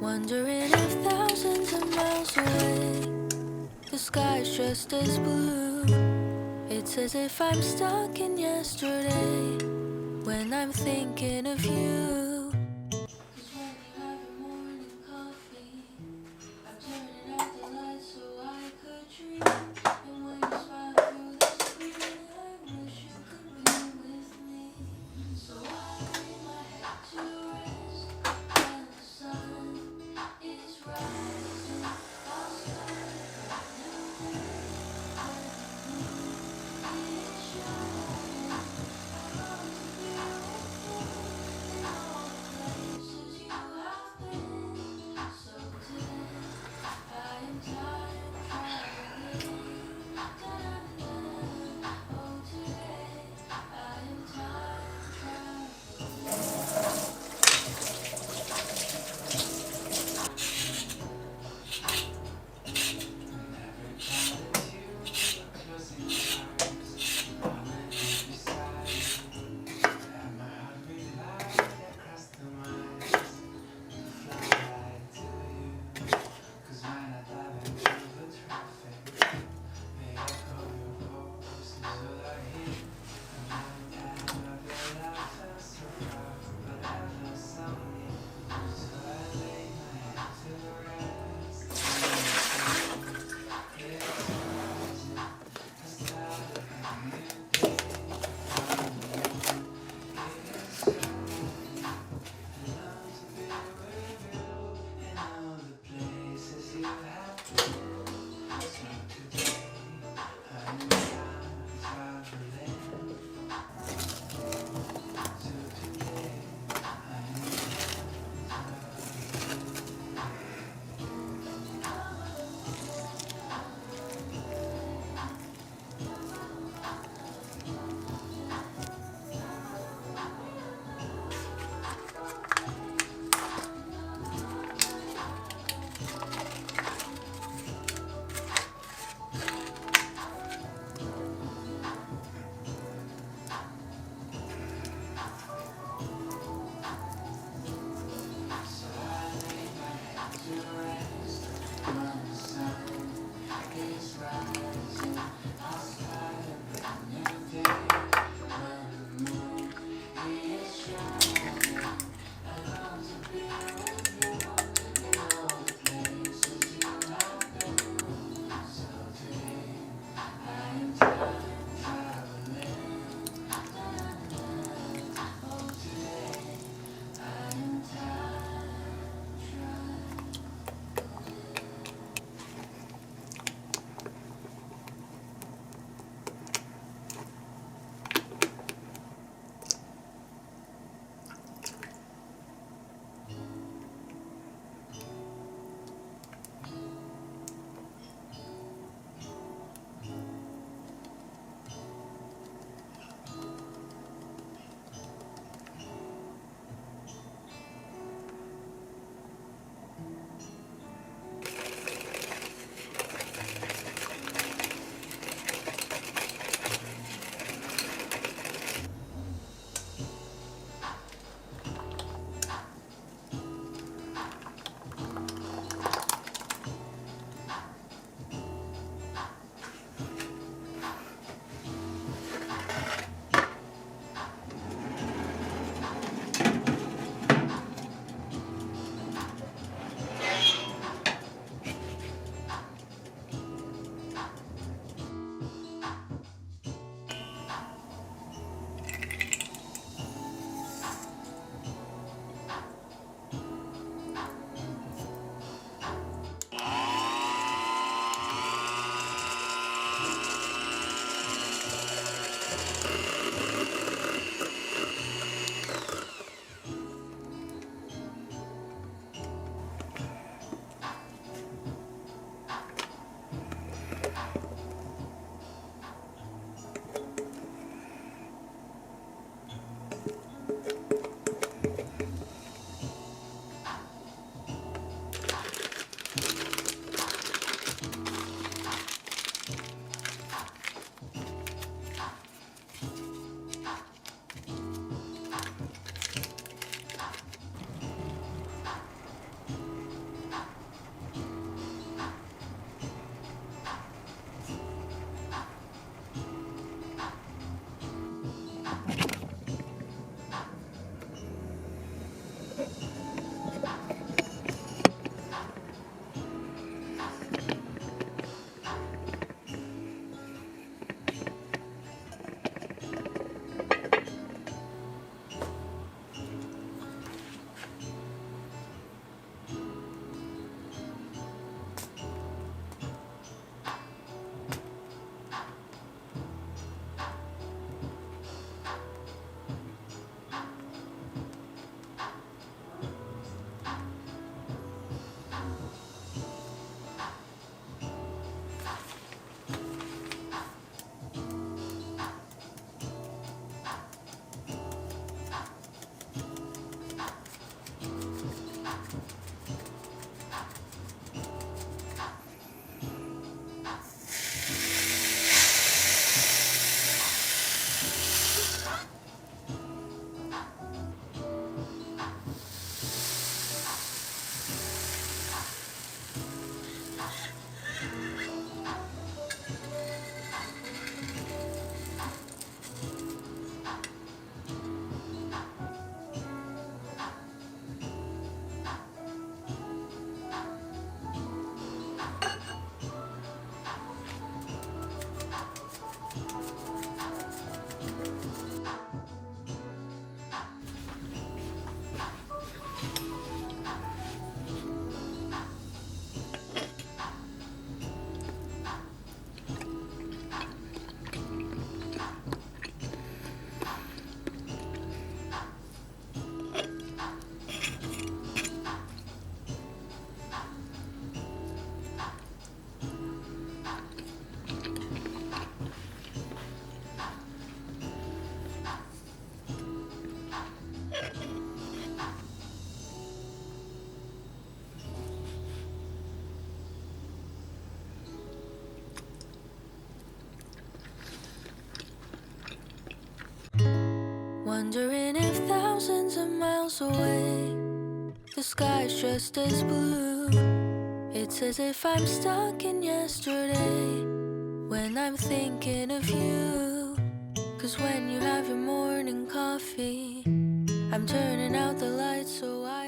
Wondering if thousands of miles away, the sky's just as blue. It's as if I'm stuck in yesterday when I'm thinking of you. 'Cause when you have your morning coffee, I'm turning out the lights so I could dream. And when you smile through the screen, I wish you could be with me. So I lay my head to rest when the sun is rising. I'll start a new day when the moon is shining. Our love is beautiful in all Wondering if thousands of miles away the sky's just as blue. It's as if I'm stuck in yesterday when I'm thinking of you. 'Cause when you have your morning coffee, I'm turning out the lights so I